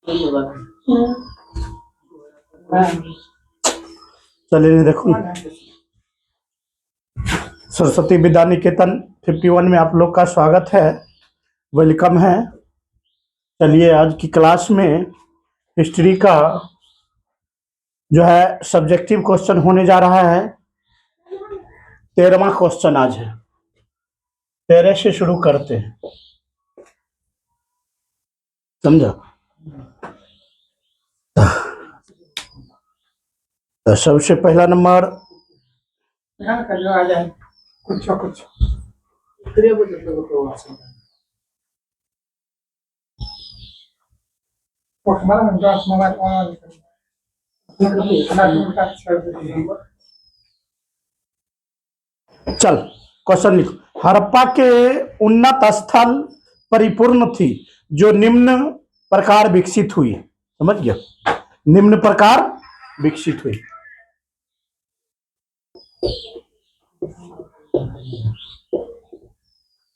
चलिए देखो, सरस्वती विद्या निकेतन 51 में आप लोग का स्वागत है, वेलकम है। चलिए आज की क्लास में हिस्ट्री का जो है सब्जेक्टिव क्वेश्चन होने जा रहा है। 13वां क्वेश्चन आज है, 13 से शुरू करते हैं, समझा। तो सबसे पहला नंबर कुछ चल क्वेश्चन लिखो। हड़प्पा के उन्नत स्थल परिपूर्ण थी जो निम्न प्रकार विकसित हुई। समझ गया, निम्न प्रकार विकसित हुई।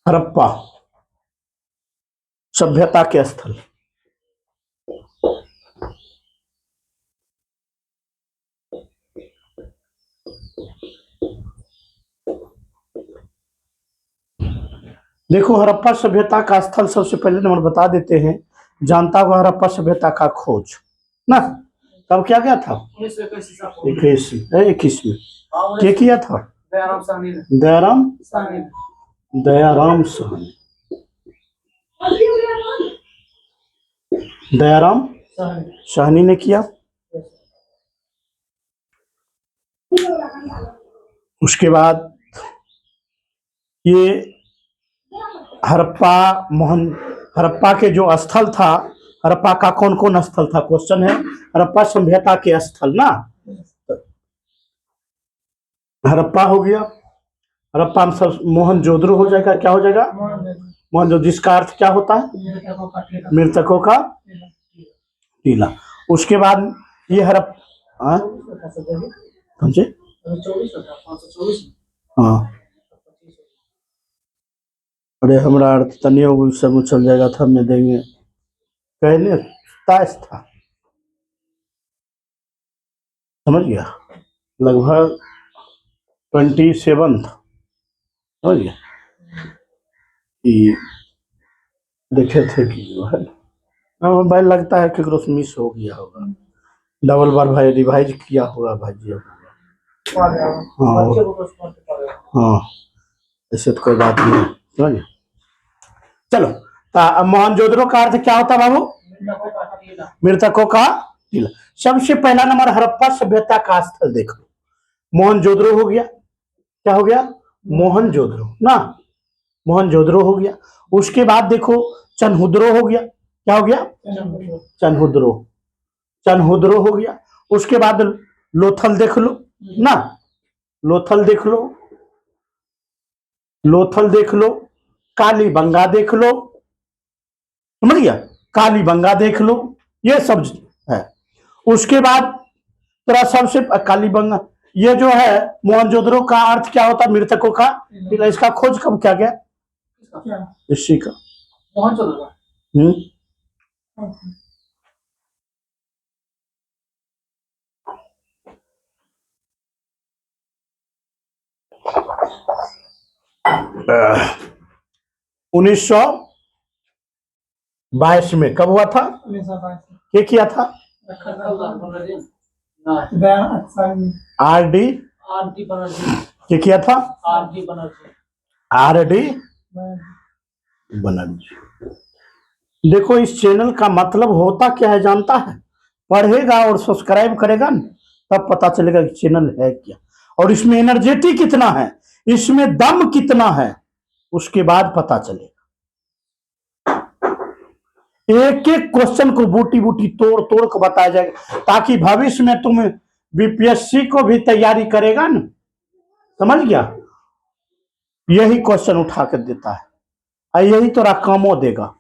हड़प्पा सभ्यता के स्थल। देखो, हड़प्पा सभ्यता का स्थल सबसे पहले नंबर बता देते हैं। जानता हुआ हड़प्पा सभ्यता का खोज ना कब क्या गया था? 21 में। क्या किया था? दयाराम साहनी। दयाराम साहनी ने किया। उसके बाद ये हड़प्पा के जो स्थल था, हड़प्पा का कौन कौन स्थल था क्वेश्चन है। हड़प्पा सभ्यता के स्थल ना, हड़प्पा हो गया। हड़प्पा में सब मोहनजोदड़ो हो जाएगा। क्या हो जाएगा? मोहनजोदड़ो, जिसका अर्थ क्या होता है? मृतकों का टीला। उसके बाद ये हड़प्पा, हाँ, अरे हमारा अर्थ तनियो सब चल जाएगा था, मैं देंगे कहने ताश था। समझ गया, लगभग 27 था। समझ गया, देखे थे कि जो है भाई लगता है कि क्रॉस मिस हो गया होगा, डबल बार भाई रिवाइज किया होगा भाई जी। हाँ, ऐसे तो कोई बात नहीं। समझ गया। चलो, मोहनजोदड़ो का अर्थ क्या होता बाबू? मृतकों का टीला। सबसे पहला नंबर हड़प्पा सभ्यता का स्थल देखो, मोहनजोदड़ो हो गया। क्या हो गया? मोहनजोदड़ो ना, मोहनजोदड़ो हो गया। उसके बाद देखो चनहुद्रो हो गया। क्या हो गया? चनहुद्रो हो गया। उसके बाद लोथल देख लो ना, लोथल देख लो, कालीबंगा देख लो। समझ गया, कालीबंगा देख लो, ये सब है। उसके बाद तेरा सबसे कालीबंगा, ये जो है मोहनजोदड़ो का अर्थ क्या होता है? मृतकों का टीला। इसका खोज कब क्या गया? इसी का मोहनजोदड़ो। उन्नीस 1922 में कब हुआ था? 1922 किया था? आर डी किया था? R D Banerjee. देखो, इस चैनल का मतलब होता क्या है जानता है? पढ़ेगा और सब्सक्राइब करेगा ना, तब पता चलेगा कि चैनल है क्या, और इसमें एनर्जेटिक कितना है, इसमें दम कितना है, उसके बाद पता चलेगा। एक एक क्वेश्चन को बूटी बूटी तोड़ तोड़ को बताया जाएगा, ताकि भविष्य में तुम बीपीएससी को भी तैयारी करेगा ना। समझ गया, यही क्वेश्चन उठा कर देता है और यही तोरा कामो देगा।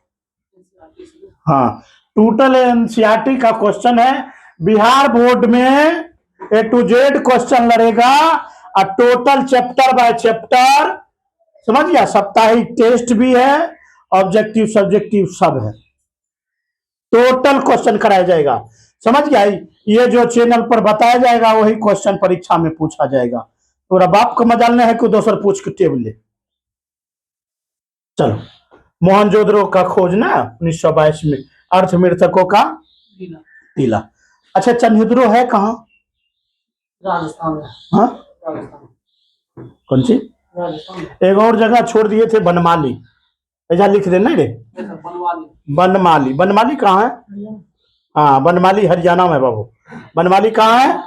हाँ, टोटल एनसीईआरटी का क्वेश्चन है। बिहार बोर्ड में A to Z क्वेश्चन लड़ेगा, और टोटल चैप्टर बाय चैप्टर। समझ गया, साप्ताहिक टेस्ट भी है, ऑब्जेक्टिव सब्जेक्टिव सब है। टोटल क्वेश्चन कराया जाएगा, समझ गया। ये जो चैनल पर बताया जाएगा वही क्वेश्चन परीक्षा में पूछा जाएगा। तोरा बाप का मजाल नहीं है कि दोसर पूछ के टेबल ले। चलो, मोहनजोदड़ो का खोज ना 1922 में, अर्थ मृतकों का टीला। अच्छा, चन्हुद्रो है कहाँ? राजस्थान में। हाँ, राजस्थान। कौन सी? राजस्थान। एक और जगह छोड़ दिए थे, बनमाली, ऐसा लिख देना रे। बनवाली। बनमाली, बनमाली कहाँ है? हाँ, बनमाली हरियाणा में बाबू। बनमाली कहाँ है?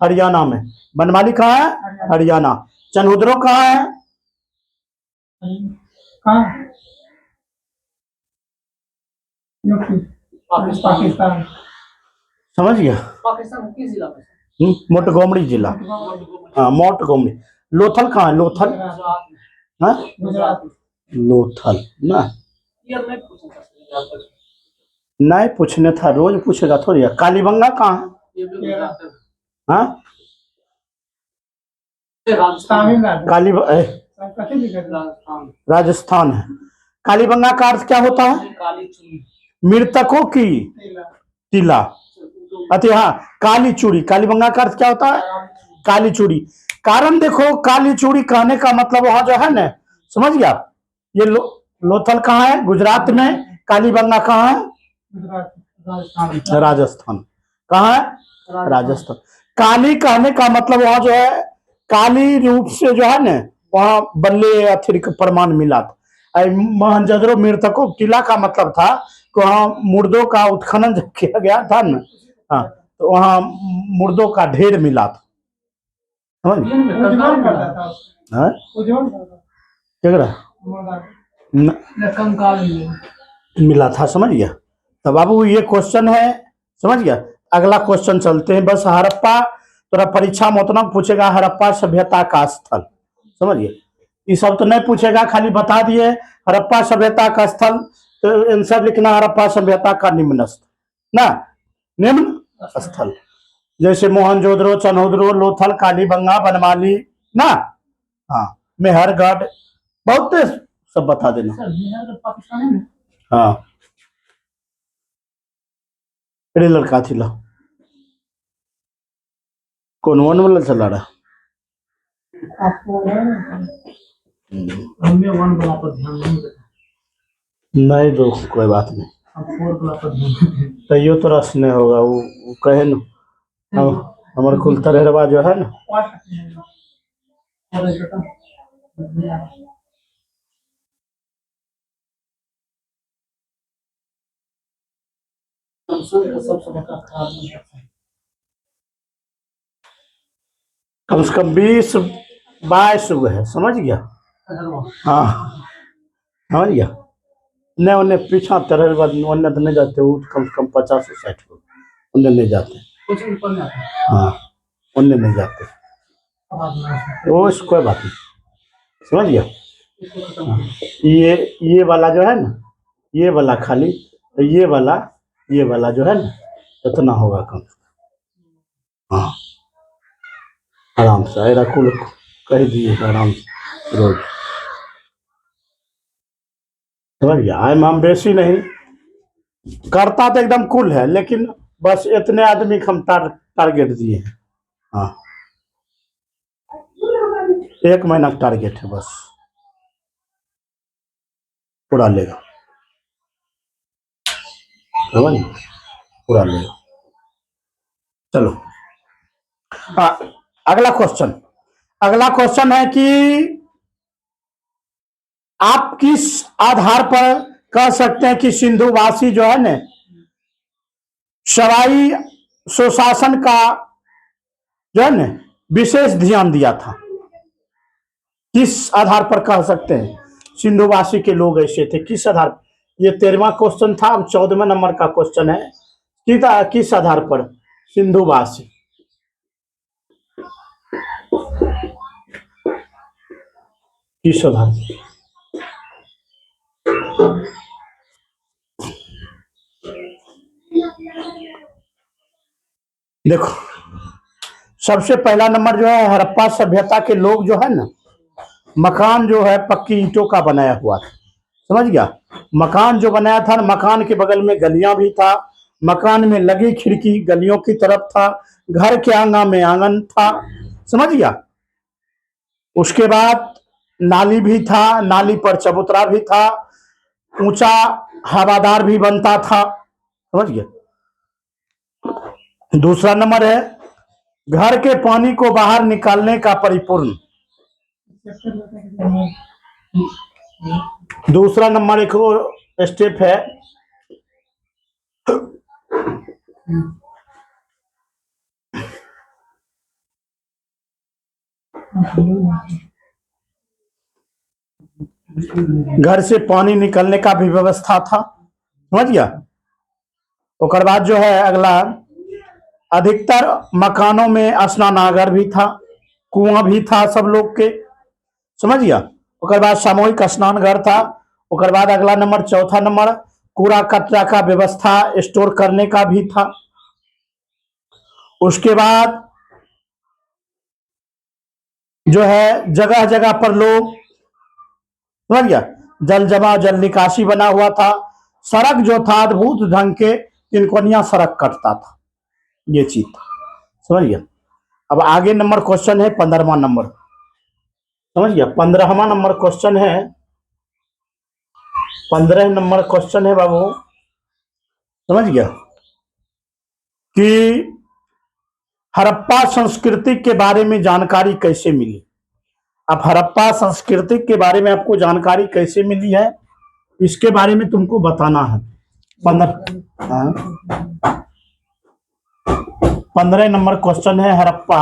हरियाणा में। बनमाली कहाँ है? हरियाणा। चन्हुद्रो कहाँ है? पाकिस्तान। समझ गया? पाकिस्तान किस जिला में? मोंटगोमरी जिला। हाँ, मोंटगोमरी। लोथल कहाँ है? लोथल, हाँ, लोथल ना, नहीं पूछने था, रोज पूछेगा थोड़ी। कालीबंगा कहाँ है? हाँ, राजस्थान है। कालीबंगा का अर्थ क्या होता है? मृतकों की टीला। अच्छा, हाँ, काली चूड़ी। कालीबंगा का अर्थ क्या होता है? काली चूड़ी। कारण देखो, काली चूड़ी कहने का मतलब वहां जो है ना, समझ गया। ये लोथल कहाँ है? गुजरात में। कालीबंगा कहाँ है? राजस्थान। कहाँ है? राजस्थान। काली कहने का मतलब वहां जो है, काली रूप से जो है ना, वहां बल्ले अतिरिक्त प्रमाण मिला था। मोहनजोदड़ो मृतकों टीला का मतलब था कि वहां मुर्दों का उत्खनन जब किया गया था ना, हाँ, तो वहां मुर्दों का ढेर मिला था। मिला था, समझ गया। तो बाबू ये क्वेश्चन है, समझ गया। अगला क्वेश्चन चलते हैं। बस हड़प्पा, तोरा परीक्षा में उतना पूछेगा, हड़प्पा सभ्यता का स्थल, समझ गया। ये सब तो नहीं पूछेगा, खाली बता दिए हड़प्पा सभ्यता का स्थल, तो आंसर लिखना हड़प्पा सभ्यता का निम्न स्थल ना, निम्न स्थल। जैसे मोहनजोदड़ो, चन्हुद्रो, लोथल, कालीबंगा, बनमाली ना, हाँ, मेहरगढ़, बहुत सब बता देना। हाँ, अरे लड़का थी लो, कौन वन वाला चला रहा? हमने वन वाला पर ध्यान नहीं देता। नहीं दो, कोई बात नहीं। अब फोर वाला पर ध्यान तो यो तो रस नहीं होगा, वो कहे न, हमारे कुल तरहरवा जो है ना, कम से कम 20-22 है, समझ गया। हाँ, समझ गया। नहीं, उन्हें पीछा तरहरवा उन्हें तो नहीं जाते, वो कम से कम 50-60 लोग उन्हें नहीं जाते। हाँ, उन्हें नहीं जाते, वो कोई बात नहीं, समझ गया। ये वाला जो है ना, ये वाला खाली, तो ये वाला जो है ना, इतना होगा कम। हाँ, आराम से ऐरा कुल कह दिए आराम से रोज, समझ गया। हम बेसी नहीं करता तो एकदम कुल है, लेकिन बस इतने आदमी को हम टारगेट दिए हैं। हाँ, 1 महीना का टारगेट है, बस पूरा लेगा, समझ, पूरा लेगा। चलो, हाँ, अगला क्वेश्चन है कि आप किस आधार पर कह सकते हैं कि सिंधुवासी जो है ना, सवाई सुशासन का जो है ना विशेष ध्यान दिया था? किस आधार पर कह सकते हैं सिंधुवासी के लोग ऐसे थे? किस आधार? ये 13वां क्वेश्चन था, अब 14वें नंबर का क्वेश्चन है कि किस आधार पर सिंधुवासी, किस आधार? देखो, सबसे पहला नंबर जो है, हड़प्पा सभ्यता के लोग जो है ना, मकान जो है पक्की ईंटों का बनाया हुआ था, समझ गया। मकान जो बनाया था, मकान के बगल में गलियां भी था, मकान में लगी खिड़की गलियों की तरफ था, घर के आंगन में आंगन था, समझ गया। उसके बाद नाली भी था, नाली पर चबूतरा भी था, ऊंचा हवादार भी बनता था, समझ गया। दूसरा नंबर है घर के पानी को बाहर निकालने का परिपूर्ण। दूसरा नंबर एक स्टेप है घर से पानी निकलने का भी व्यवस्था था, समझ गया। उसके बाद जो है अगला, अधिकतर मकानों में स्नानागार भी था, कुआं भी था सब लोग के, समझ गया। उसके बाद सामूहिक स्नान घर था। उसके बाद अगला नंबर, चौथा नंबर, कूड़ा कचरा का व्यवस्था स्टोर करने का भी था। उसके बाद जो है जगह जगह पर लोग, समझ गया, जल जमा जल निकासी बना हुआ था। सड़क जो था अद्भुत ढंग के तिनकोनिया सड़क कटता था, ये चीज था, समझ गया। अब आगे नंबर क्वेश्चन है 15वां नंबर, समझ गया। 15वां नंबर क्वेश्चन है, 15 नंबर क्वेश्चन है बाबू, समझ गया, कि हड़प्पा संस्कृति के बारे में जानकारी कैसे मिली। अब हड़प्पा संस्कृति के बारे में आपको जानकारी कैसे मिली है, इसके बारे में तुमको बताना है। 15 नंबर क्वेश्चन है, हड़प्पा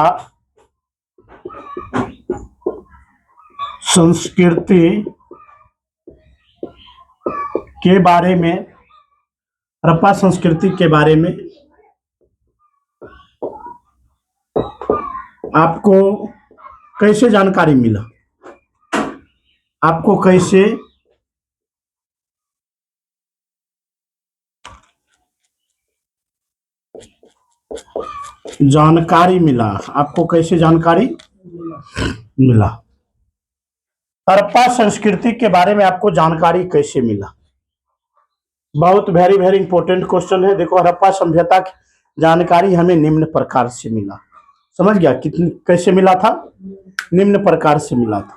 संस्कृति के बारे में, हड़प्पा संस्कृति के बारे में आपको कैसे जानकारी मिला, आपको कैसे जानकारी मिला, आपको कैसे जानकारी मिला, हड़प्पा संस्कृति के बारे में आपको जानकारी कैसे मिला। बहुत वेरी वेरी इंपॉर्टेंट क्वेश्चन है। देखो, हड़प्पा सभ्यता की जानकारी हमें निम्न प्रकार से मिला, समझ गया। कितनी कैसे मिला था, निम्न प्रकार से मिला था।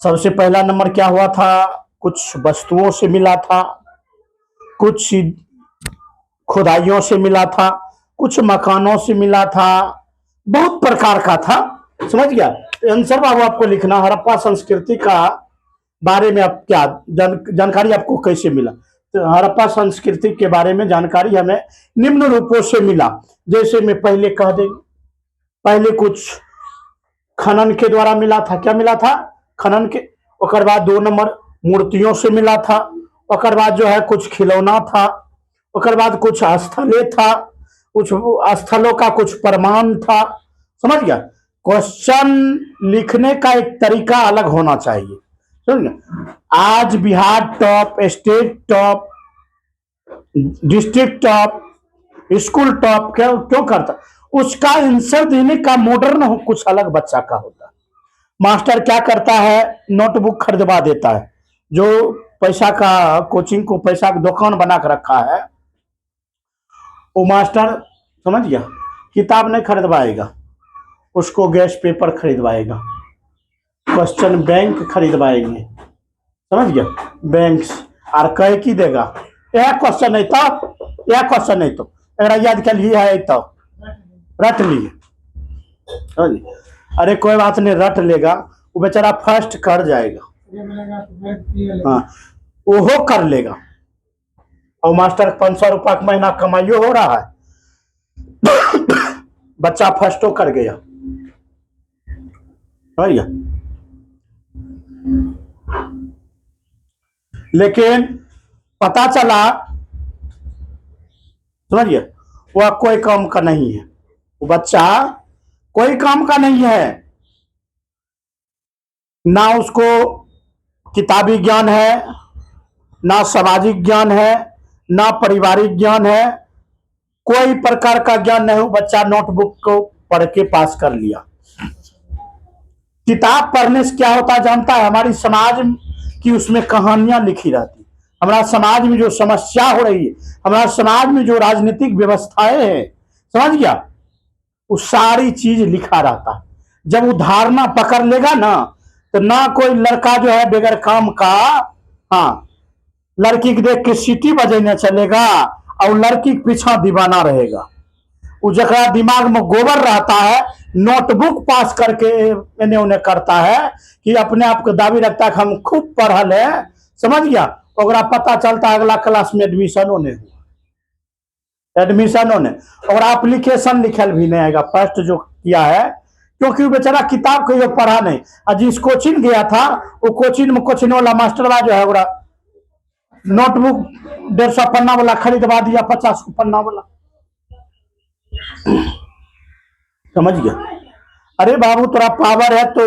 सबसे पहला नंबर क्या हुआ था, कुछ वस्तुओं से मिला था, कुछ खुदाइयों से मिला था, कुछ मकानों से मिला था, बहुत प्रकार का था, समझ गया। तो आंसर बाबू आपको लिखना, हड़प्पा संस्कृति का बारे में आप क्या जानकारी आपको कैसे मिला। तो हड़प्पा संस्कृति के बारे में जानकारी हमें निम्न रूपों से मिला। जैसे मैं पहले कह देंगे, पहले कुछ खनन के द्वारा मिला था, क्या मिला था, खनन के। और बाद 2 नंबर मूर्तियों से मिला था। और बाद जो है कुछ खिलौना था। और बाद कुछ स्थले था, कुछ स्थलों का कुछ प्रमाण था, समझ गया। क्वेश्चन लिखने का एक तरीका अलग होना चाहिए, समझ गया। आज Bihar top, state top, district top, school top क्यों करता, उसका आंसर देने का मॉडर्न कुछ अलग बच्चा का होता है। मास्टर क्या करता है, नोटबुक खरीदवा देता है। जो पैसा का कोचिंग को पैसा का दुकान बना कर रखा है, वो मास्टर, समझ गया, किताब नहीं खरीदवाएगा, उसको गैस पेपर खरीदवाएगा, क्वेश्चन बैंक खरीदवाएंगे, समझ गया, बैंक और कह की देगा, यह क्वेश्चन नहीं था, यह क्वेश्चन नहीं तो याद कर लिए है तो रट लिए। अरे कोई बात नहीं, रट लेगा, वो बेचारा फर्स्ट कर जाएगा, हाँ वो कर लेगा। और मास्टर 500 रुपया का महीना कमाइयो हो रहा है, बच्चा फर्स्टो कर गया, भैया। लेकिन पता चला, समझिए, वह कोई काम का नहीं है, वो बच्चा कोई काम का नहीं है। ना उसको किताबी ज्ञान है, ना सामाजिक ज्ञान है, ना पारिवारिक ज्ञान है, कोई प्रकार का ज्ञान नहीं। वो बच्चा नोटबुक को पढ़ के पास कर लिया। किताब पढ़ने से क्या होता जानता है, हमारी समाज की उसमें कहानियां लिखी रहती, हमारा समाज में जो समस्या हो रही है, हमारा समाज में जो राजनीतिक व्यवस्थाएं हैं, समझ गया, वो सारी चीज लिखा रहता है। जब वो धारणा पकड़ लेगा ना, तो ना कोई लड़का जो है बगैर काम का, हाँ, लड़की के देख के सीटी बजेने चलेगा और लड़की के पीछा दीवाना रहेगा। वो जरा दिमाग में गोबर रहता है, नोटबुक पास करके इन्हें उन्हें करता है कि अपने आप को दावी रखता है कि हम खूब पढ़ल है, समझ गया। ओकरा पता चलता है अगला क्लास में एडमिशन होने हुआ, एडमिशन होने और एप्लीकेशन लिखल भी नहीं आएगा फर्स्ट जो किया है, क्योंकि वो बेचारा किताब को पढ़ा नहीं। और जिस कोचिंग गया था, वो कोचिंग वाला मास्टरवा जो है ओकरा नोटबुक 150 पन्ना वाला खरीदवा दिया, 50 पन्ना वाला, समझ गया। अरे बाबू तोरा पावर है तो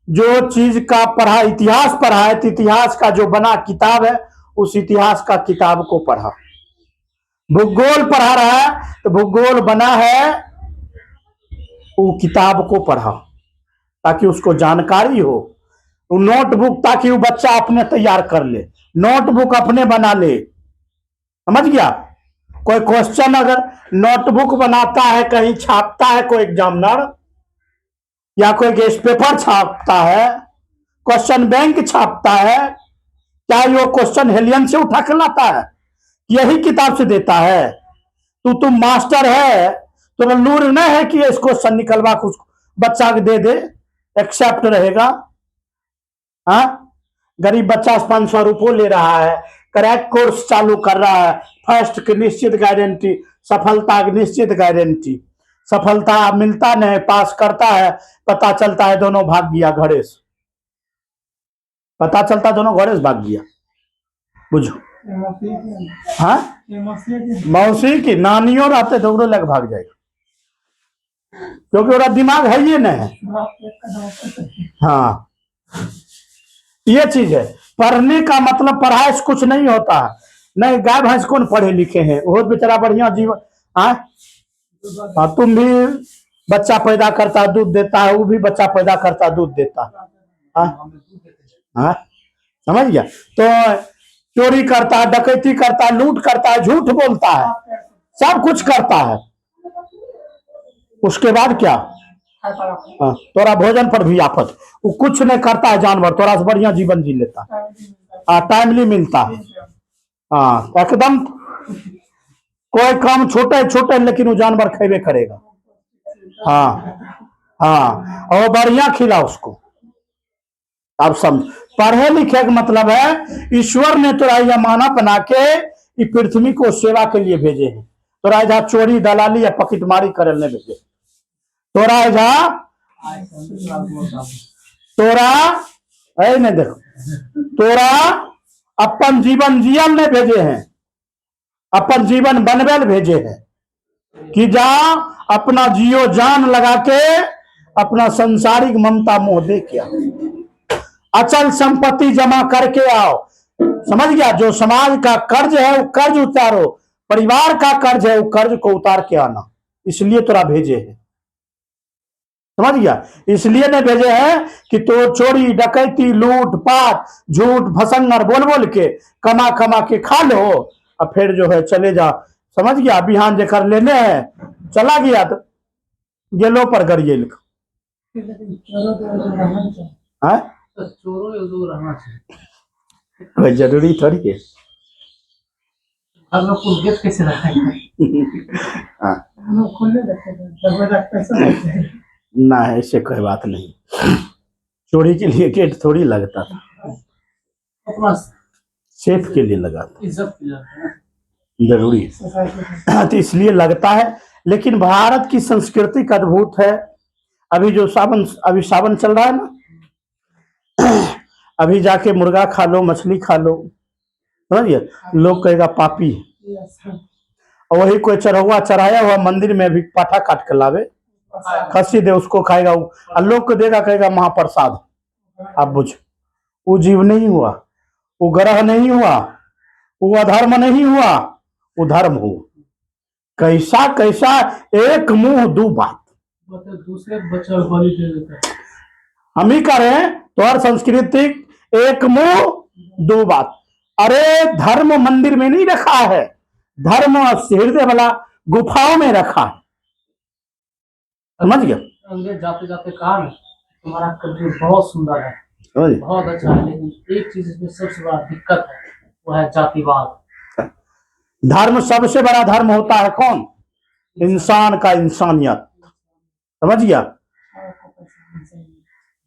जो चीज का पढ़ा, इतिहास पढ़ा है तो इतिहास का जो बना किताब है, उस इतिहास का किताब को पढ़ा। भूगोल पढ़ा रहा है तो भूगोल बना है, वो किताब को पढ़ा ताकि उसको जानकारी हो। वो नोटबुक ताकि वो बच्चा अपने तैयार कर ले, नोटबुक अपने बना ले, समझ गया। कोई क्वेश्चन अगर नोटबुक बनाता है, कहीं छापता है कोई एग्जामिनर, या कोई गेस्ट पेपर छापता है, क्वेश्चन बैंक छापता है, क्या वो क्वेश्चन हेलियन से उठा के लाता है, यही किताब से देता है। तुम मास्टर है, तो लूर नहीं है कि इस क्वेश्चन निकलवा कुछ बच्चा के दे दे, एक्सेप्ट रहेगा। हाँ, गरीब बच्चा 500 रुपये ले रहा है, क्रैक कोर्स चालू कर रहा है, फर्स्ट की निश्चित गारंटी, सफलता की निश्चित गारंटी, सफलता मिलता नहीं, पास करता है, पता चलता है दोनों भाग गया घरे से, पता चलता दोनों घरे से भाग गया, बुझो। हाँ, मौसी की नानियों रहते तो लग भाग जाएगा, क्योंकि वो दिमाग है ये नहीं है। हाँ, ये चीज है। पढ़ने का मतलब पढ़ाई से कुछ नहीं होता है। नहीं, गाय भैंस कौन पढ़े लिखे हैं, वो बेचारा बढ़िया जीवन। हाँ, तुम भी बच्चा पैदा करता दूध देता है, वो भी बच्चा पैदा करता दूध देता है। हाँ, समझ गया। तो चोरी करता है, डकैती करता है, लूट करता है, झूठ बोलता है, सब कुछ करता है, उसके बाद क्या? हाँ, तोरा भोजन पर भी आफत, वो कुछ नहीं करता है जानवर, तोरा से बढ़िया जीवन जी लेता है। हाँ, टाइमली मिलता है। हाँ, एकदम कोई काम छोटे छोटे लेकिन वो जानवर खेबे करेगा। हाँ हाँ, और बढ़िया खिला उसको। आप समझ, पढ़े लिखे का मतलब है ईश्वर ने तोरा यह मानव बना के इस पृथ्वी को सेवा के लिए भेजे हैं। तोरा जहाँ चोरी दलाली या पकिटमारी करे नहीं भेजे, तोरा जहाँ तोरा है नहीं, देखो तोरा अपन जीवन जियल ने भेजे हैं, अपन जीवन बनवेल भेजे हैं कि जा अपना जियो जान लगा के अपना संसारिक ममता मोह दे के आओ, अचल संपत्ति जमा करके आओ, समझ गया। जो समाज का कर्ज है वो कर्ज उतारो, परिवार का कर्ज है वो कर्ज को उतार के आना, इसलिए तोरा भेजे हैं, समझ गया। इसलिए नहीं भेजे हैं कि तो चोरी डकैती लूट पाट झूठ भसंगर बोल बोल के कमा कमा के खा लो और फिर जो है चले जा, समझ गया। बिहान जेकर लेने हैं चला गया तो गेलो पर गरियल कोई जरूरी थोड़ी है। कैसे हाँ, ना ऐसे कोई बात नहीं, चोरी के लिए गेट थोड़ी लगता था, सेफ के लिए लगा था, जरूरी है तो इसलिए लगता है। लेकिन भारत की संस्कृति का अद्भुत है। अभी जो सावन चल रहा है ना, अभी जाके मुर्गा खा लो, मछली खा लो, समझिए, लोग कहेगा पापी है। और वही कोई चढ़ौआ चढ़ाया हुआ मंदिर में भी पाठा काट के लावे, खस्सी दे उसको खाएगा, और लोग को देगा, कहेगा महाप्रसाद। आप बुझ, वो जीव नहीं हुआ, वो ग्रह नहीं हुआ, वो अधर्म नहीं हुआ, वो धर्म हुआ। कैसा कैसा एक मुंह दो बात, दूसरे बच्चा बलि दे देता है। हम ही करें तो हर संस्कृति एक मुंह दो बात। अरे धर्म मंदिर में नहीं रखा है, धर्म हृदय वाला गुफाओं में रखा है, समझ गया। अंग्रेज जाते जाते कहा ना, तुम्हारा कंट्री बहुत सुंदर है, समझ गए? बहुत अच्छा है, लेकिन एक चीज इसमें सबसे बड़ा दिक्कत है, वो है जातिवाद। धर्म सबसे बड़ा धर्म होता है कौन? इंसान का इंसानियत, समझ गया।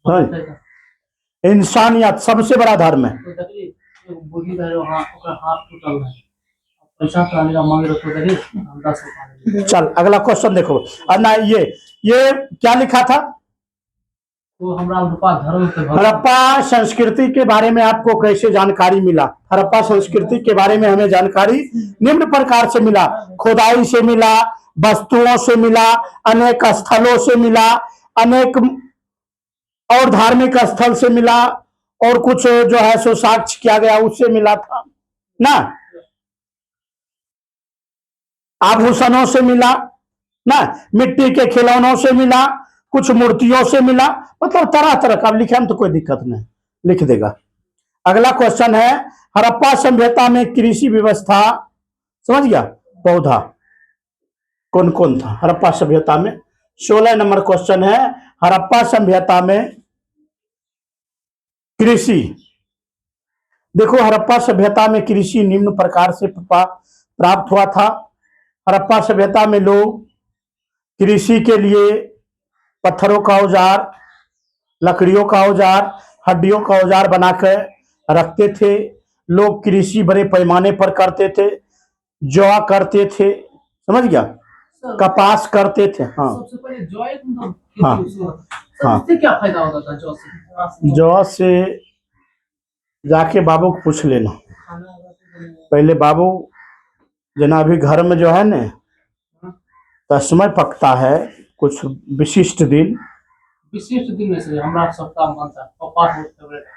समझ? इंसानियत सबसे बड़ा धर्म है। तो देखिए, एक बूढ़ी रहे वहाँ, उसका हाथ टूटल है, पैसा कराने का मांग रहे तो देखिए, हम 10 रुपया दे। चल अगला क्वेश्चन देखो। ना ये क्या लिखा था? तो हमरा रुपा धर्म पे भरोसा। हड़प्पा संस्कृति के बारे में आपको कैसे जानकारी मिला? हड़प्पा संस्कृति के बारे में हमें जानकारी निम्न प्रकार से मिला। खुदाई से मिला, वस्तुओं से मिला, अनेक स्थलों से मिला, अनेक और धार्मिक स्थल से मिला, और कुछ जो है सो साक्ष्य किया गया उससे मिला था ना, आभूषणों से मिला ना, मिट्टी के खिलौनों से मिला, कुछ मूर्तियों से मिला, मतलब तरह तरह का। लिखे हम तो कोई दिक्कत नहीं, लिख देगा। अगला क्वेश्चन है, हड़प्पा सभ्यता में कृषि व्यवस्था, समझ गया, पौधा कौन कौन था हड़प्पा सभ्यता में? 16 नंबर क्वेश्चन है, हड़प्पा सभ्यता में कृषि। देखो हड़प्पा सभ्यता में कृषि निम्न प्रकार से प्राप्त हुआ था। हड़प्पा सभ्यता में लोग कृषि के लिए पत्थरों का औजार, लकड़ियों का औजार, हड्डियों का औजार बनाकर रखते थे। लोग कृषि बड़े पैमाने पर करते थे, जौ करते थे, समझ गया, कपास करते थे। हाँ सबसे पहले जौ एक हाँ हाँ, इससे क्या फायदा होता था जौ से? जौ से जाके बाबू को पूछ लेना। पहले बाबू जना अभी घर में जो है ना, तो समय पकता है कुछ विशिष्ट दिन। विशिष्ट दिन में से हमरा सप्ताह में बनता है पप्पा को फेवरेट है।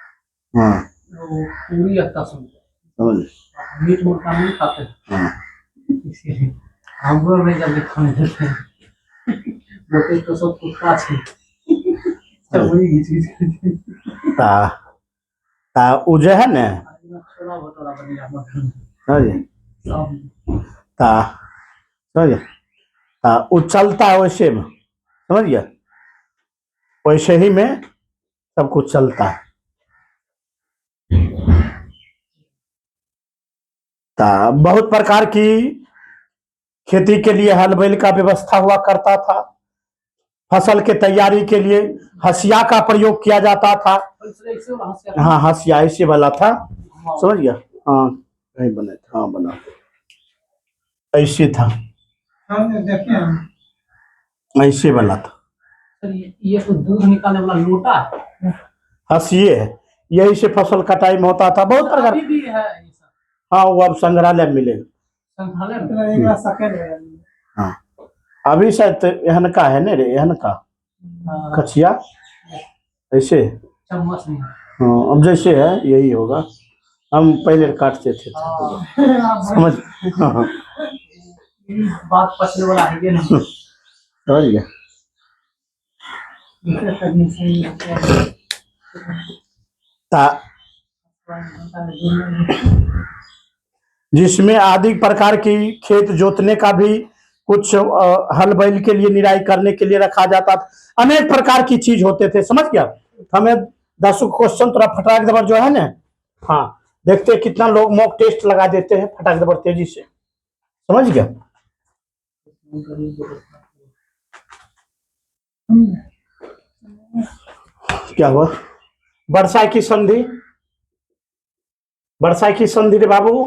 हाँ वो पूरी अत्ता सुनते समझ। हैं, मीट मुर्गा नहीं खाते हैं, हाँ इसलिए हमको नहीं जल्दी खाने देते हैं। बोलते तो सब कुत्ता छे, सब वही घिच ता ता उ जो है ना, छोला भटूरा बनेगा मटन समझ, सब। ता समझ, ता उ चलता है वैसे में, समझ गया, वैसे ही में सब कुछ चलता है। ता बहुत प्रकार की खेती के लिए हल बैल का व्यवस्था हुआ करता था। फसल के तैयारी के लिए हसिया का प्रयोग किया जाता था। ऐसे वाला हंसिया हाँ हसिया ऐसे वाला था, समझ गया। हाँ नहीं बने था, हाँ बना ऐसे था, ऐसे वाला था। सर, ये तो दूध निकालने वाला लोटा है। हसिये है, यही से फसल कटाई में होता था बहुत प्रकार। अभी भी है ये सब हाँ वो अब संग्रहालय में मिलेगा। संग्रहालय में। हाँ अभी शायद एहन का है ना रे, एहन का कचिया ऐसे। चम्मच नहीं। हाँ अब जैसे है यही होगा, हम पहले काटते थे समझ। हाँ बात पछले वाला है ये नहीं। समझ गया। ता जिसमें आदि प्रकार की खेत जोतने का भी कुछ हल बैल के लिए निराई करने के लिए रखा जाता था। अनेक प्रकार की चीज होते थे, समझ गया। हमें 10 क्वेश्चन थोड़ा फटाक दबर जो है ना, हाँ देखते हैं कितना लोग मॉक टेस्ट लगा देते हैं फटाक दबर तेजी से, समझ गया। क्या हुआ? वर्षा की संधि, वर्षा की संधि रे बाबू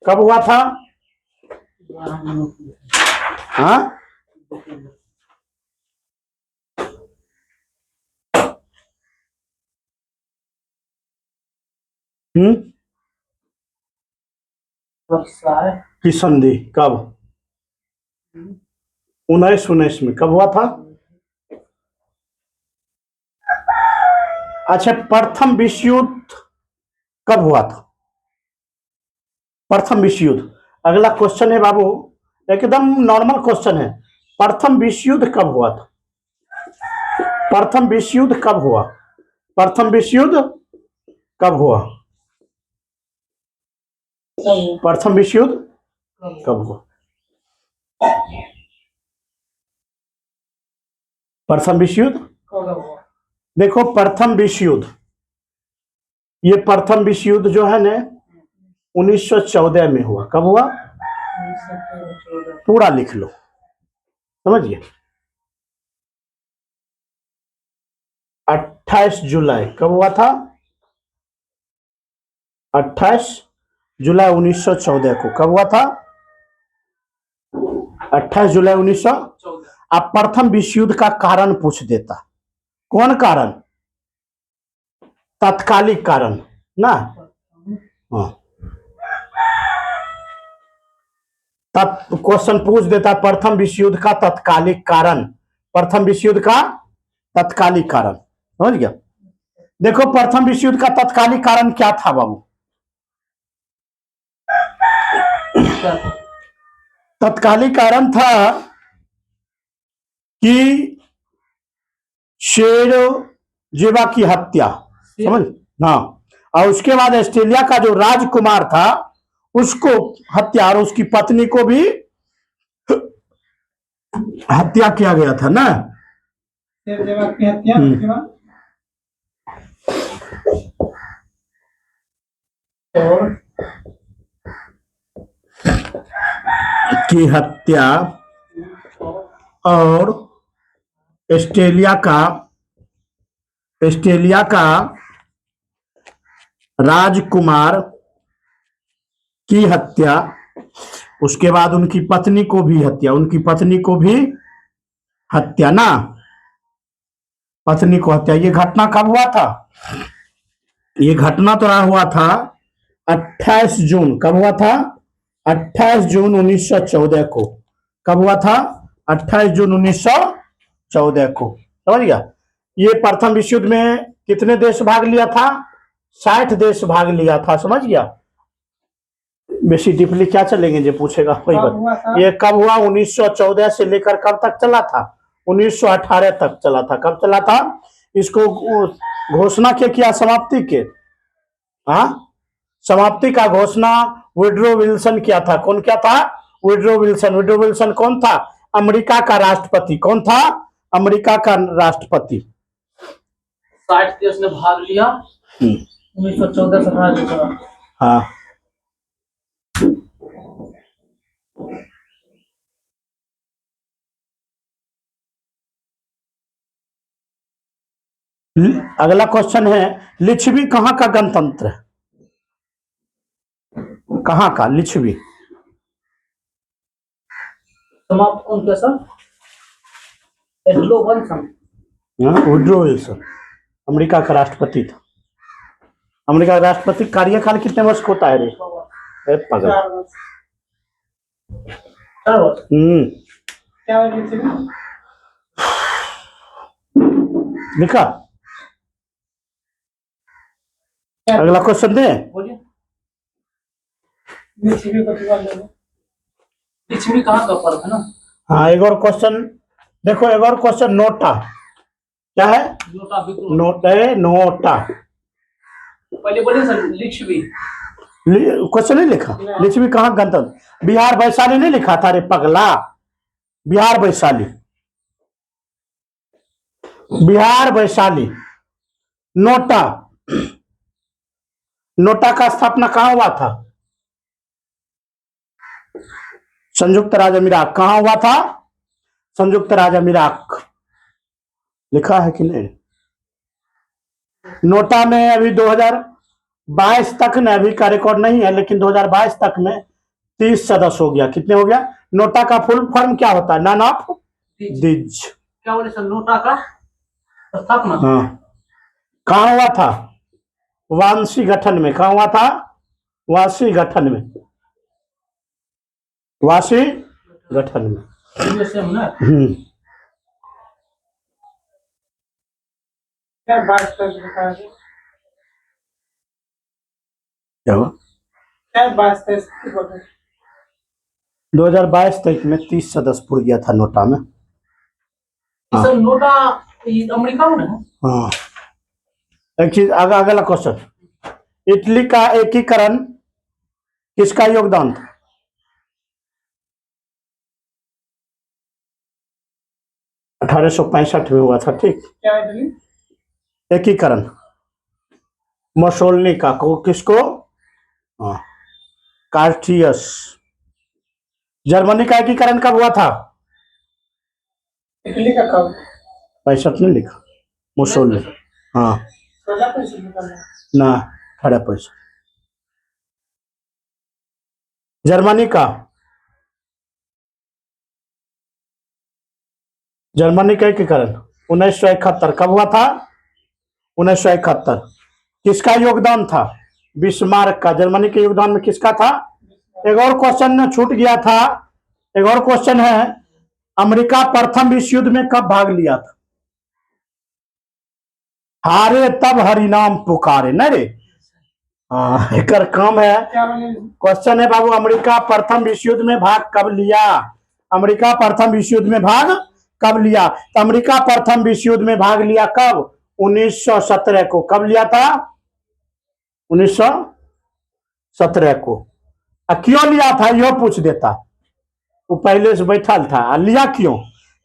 कब हुआ था? हाँ की संधि कब? 1919 में कब हुआ था? अच्छा प्रथम विश्व युद्ध कब हुआ था? प्रथम विश्व युद्ध। अगला क्वेश्चन है बाबू, एकदम नॉर्मल क्वेश्चन है, प्रथम विश्व युद्ध कब हुआ था? प्रथम विश्व युद्ध कब हुआ? प्रथम विश्व युद्ध कब हुआ? कब प्रथम विश्व युद्ध कब कब हुआ? प्रथम विश्व युद्ध, कब हुआ? देखो प्रथम विश्व युद्ध, ये प्रथम विश्व युद्ध जो है ना 1914 में हुआ। कब हुआ? 1914। पूरा लिख लो, समझिए। 28 जुलाई कब हुआ था? 28 जुलाई 1914 को। कब हुआ था? 28 जुलाई 1914। अब प्रथम विश्व युद्ध का कारण पूछ देता, कौन कारण? तत्कालिक कारण ना। हाँ, क्वेश्चन पूछ देता प्रथम विश्व युद्ध का तत्कालिक कारण, प्रथम विश्व युद्ध का तत्कालिक कारण, समझ गया। देखो प्रथम विश्व युद्ध का तत्कालिक कारण क्या था बाबू? तत्कालिक कारण था कि शेरजेवा की हत्या, समझ ना। और उसके बाद ऑस्ट्रेलिया का जो राजकुमार था उसको हत्या, और उसकी पत्नी को भी हत्या किया गया था ना। शेरजेवा की हत्या के बाद और की हत्या, और ऑस्ट्रेलिया का राजकुमार की हत्या, उसके बाद उनकी पत्नी को भी हत्या, उनकी पत्नी को भी हत्या ना, पत्नी को हत्या। ये घटना कब हुआ था? ये घटना तो हुआ था 28 जून। कब हुआ था? 28 जून 1914 को। कब हुआ था? 28 जून 1914 को, समझ गया। ये प्रथम विश्व युद्ध में कितने देश भाग लिया था? 60 देश भाग लिया था, समझ गया। बेसी डीपली क्या चलेंगे, जो पूछेगा वही बात। ये कब हुआ? 1914 से लेकर कब तक चला था? 1918 तक चला था। कब चला था? इसको घोषणा के किया समाप्ति के? हाँ, समाप्ति का घोषणा वुडरो विल्सन किया था। कौन क्या था? Woodrow Wilson. वुडरो विल्सन कौन था? अमेरिका का राष्ट्रपति। कौन था? अमेरिका का राष्ट्रपति। 60 देश ने भाग लिया 1914 से 18 तक। हाँ, अगला क्वेश्चन है, लिच्छवी कहाँ का गणतंत्र है? कहाँ का लिच्छवी? समाप्त कौन किया sir? Woodrow Wilson. Woodrow Wilson America का राष्ट्रपति था। अमेरिका का राष्ट्रपति कार्यकाल कितने वर्ष का होता है रे? पागल। 4 वर्ष। क्या है लिच्छवी? लिखा। अगला क्वेश्चन दे। बोलिए। लिच्छवी को दिवा ले। लिच्छवी कहाँ का फर्क है ना? हाँ, एक और क्वेश्चन देखो, एक और क्वेश्चन। नोटा क्या है? नोटा विद्रोह। नोटा है, नोटा। पहले बोलिए सर लिच्छवी। क्वेश्चन नहीं लिखा? लिच्छवी कहाँ गणतंत्र? बिहार वैशाली नहीं लिखा था रे पगला? बिहार वैशाली, बिहार वैशाली। नोटा, नोटा का स्थापना कहाँ हुआ था? संयुक्त राज्य अमीरात। कहाँ हुआ था? संयुक्त राज्य अमीरात। लिखा है कि नहीं? नोटा में अभी 2022 तक ने, अभी का रिकॉर्ड नहीं है, लेकिन 2022 तक में 30 सदस्य हो गया। कितने हो गया? नोटा का फुल फॉर्म क्या होता है? None of these. क्या बोले सर? नोटा का स्थापना। हाँ, कहाँ हुआ था? वांसी गठन में। कहाँ हुआ था? वासी गठन में, वासी गठन में। यूएसए में ना। क्या क्या बात कर रहा है? हुआ? क्या बात है इसकी बोल रहे? 2022 तक में 30 सदस्य पुर गया था नोटा में। हाँ। सर नोटा अमेरिका में ना? हाँ, एक चीज अगला क्वेश्चन। इटली का एकीकरण किसका योगदान था? 1865 में हुआ था, ठीक। क्या है दलील? एकीकरण मुसोलिनी का, को किसको? हाँ, कार्टियस। जर्मनी का एकीकरण कब हुआ था? इटली का कब? 65 में लिखा, मुसोलिनी। हाँ 1665 में करना। ना, 1865। जर्मनी का एकीकरण 1971 कब हुआ था? 1971। किसका योगदान था? बिस्मार्क का। जर्मनी के योगदान में किसका था? एक और क्वेश्चन छूट गया था, एक और क्वेश्चन है, अमेरिका प्रथम विश्व युद्ध में कब भाग लिया था? हारे तब हरिनाम पुकारे, न रे। हाँ, एक काम है, क्या बोले? क्वेश्चन है बाबू, अमेरिका प्रथम विश्व युद्ध में भाग कब लिया? अमेरिका प्रथम विश्व युद्ध में भाग कब लिया? तो अमेरिका प्रथम विश्व युद्ध में भाग लिया कब? 1917 को। कब लिया था? 1917 को। क्यों लिया था यह पूछ देता, वो पहले से बैठल था। लिया क्यों?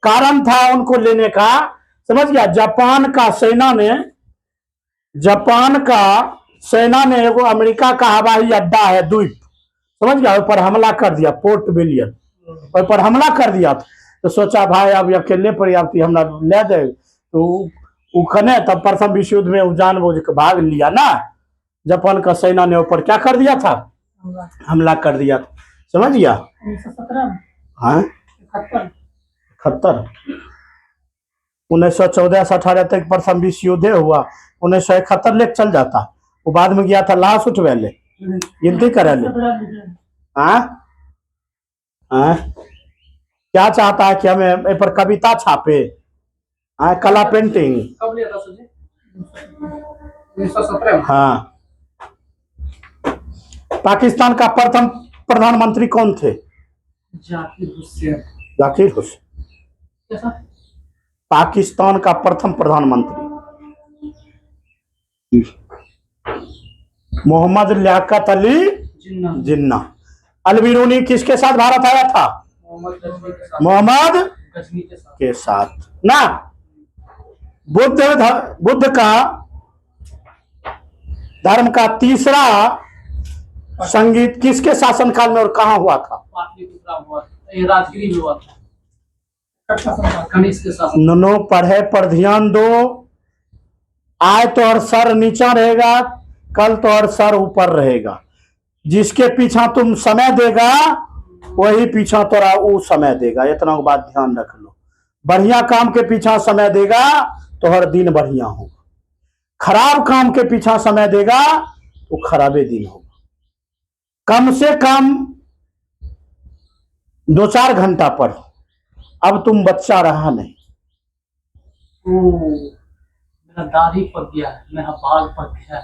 कारण था उनको लेने का, समझ गया। जापान का सेना ने एगो अमेरिका का हवाई अड्डा है द्वीप, समझ गया, ऊपर हमला कर दिया, पोर्ट विलियम पर हमला कर दिया। तो सोचा भाई अब अकेले पर्याप्त हमला ले दे, तो उखने तब प्रथम विश्व युद्ध में जानबूझ के भाग लिया ना। जापान का सेना ने ऊपर क्या कर दिया था? हमला कर दिया था, समझ गया। 1917 में? हाँ 71। 1914 से 18 तक प्रथम विश्व युद्ध हुआ, 1971 लेके चल जाता। वो बाद में गया था लाश उठवे ले, गिनती करे ले। हाँ हाँ, क्या चाहता है कि हमें इस पर कविता छापे? हाँ, कला पेंटिंग। कब लिया था सुजी? 1917 में? हाँ। पाकिस्तान का प्रथम प्रधानमंत्री कौन थे? जाकिर हुसैन। जाकिर हुसैन। कैसा? पाकिस्तान का प्रथम प्रधानमंत्री मोहम्मद लियाकत अली जिन्ना। अलबिरूनी किसके साथ भारत आया था? मोहम्मद के साथ ना। बुद्ध का धर्म का तीसरा संगीत किसके शासनकाल में और कहां हुआ था? राजगिरी हुआ था, कनिष्क के साथ। नो पढ़े पर ध्यान दो। आज तो और सर नीचा रहेगा, कल तो और सर ऊपर रहेगा। जिसके पीछा तुम समय देगा वही पीछा तोरा वो समय देगा, इतना बात ध्यान रख लो। बढ़िया काम के पीछा समय देगा तो हर दिन बढ़िया होगा, खराब काम के पीछा समय देगा तो खराबे दिन होगा। कम से कम 2-4 घंटा पढ़ो। अब तुम बच्चा रहा नहीं। मेरा दाढ़ी पक गया है, मेरा बाल पक गया है।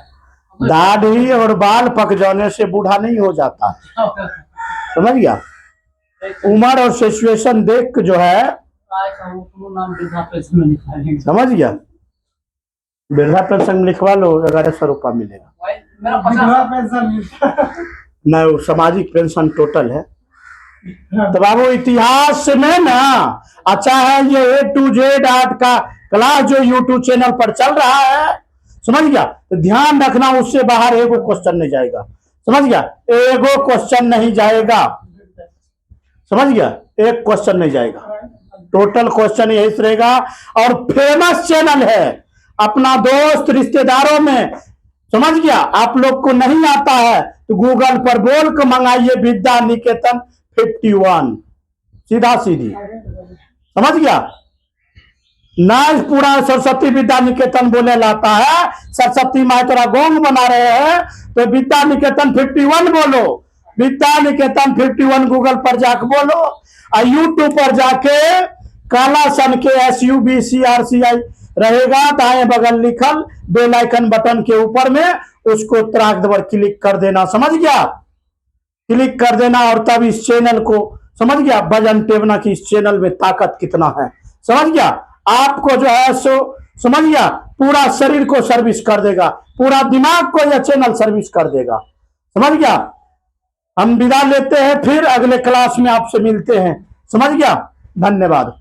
दाढ़ी और बाल पक जाने से बूढ़ा नहीं हो जाता, समझ गया। उम्र और सिचुएशन देख के जो है, नाम वृद्धा पेंशन में निकालेंगे, समझ गया। वृद्धा पेंशन लिखवा लो, 1100 रुपया मिलेगा। मेरा 50 पेंशन न, वो सामाजिक पेंशन टोटल है। तो बाबू इतिहास में ना अच्छा है ये A to Z आर्ट का क्लास जो YouTube चैनल पर चल रहा है, समझ गया। तो ध्यान रखना, उससे बाहर एगो क्वेश्चन नहीं जाएगा, समझ गया। एगो क्वेश्चन नहीं जाएगा, समझ गया। एक क्वेश्चन नहीं जाएगा, टोटल क्वेश्चन यही से रहेगा। और फेमस चैनल है, अपना दोस्त रिश्तेदारों में, समझ गया। आप लोग को नहीं आता है तो गूगल पर बोल के मंगाइए विद्या निकेतन 51, सीधा सीधी, समझ गया ना। पूरा सरस्वती विद्या निकेतन बोले लाता है, सरस्वती माँ तेरा गोंग बना रहे हैं तो विद्या निकेतन 51 बोलो, विद्या निकेतन 51 गूगल पर जाके बोलो। और यूट्यूब पर जाके काला सन के SUBCRCI रहेगा, दाएं बगल लिखल बेल आइकन बटन के ऊपर में, उसको त्राक दबर क्लिक कर देना, समझ गया। क्लिक कर देना और तब इस चैनल को, समझ गया, वजन टेबना की इस चैनल में ताकत कितना है, समझ गया। आपको जो है सो, समझ गया, पूरा शरीर को सर्विस कर देगा, पूरा दिमाग को यह चैनल सर्विस कर देगा, समझ गया। हम विदा लेते हैं, फिर अगले क्लास में आपसे मिलते हैं। समझ गया? धन्यवाद।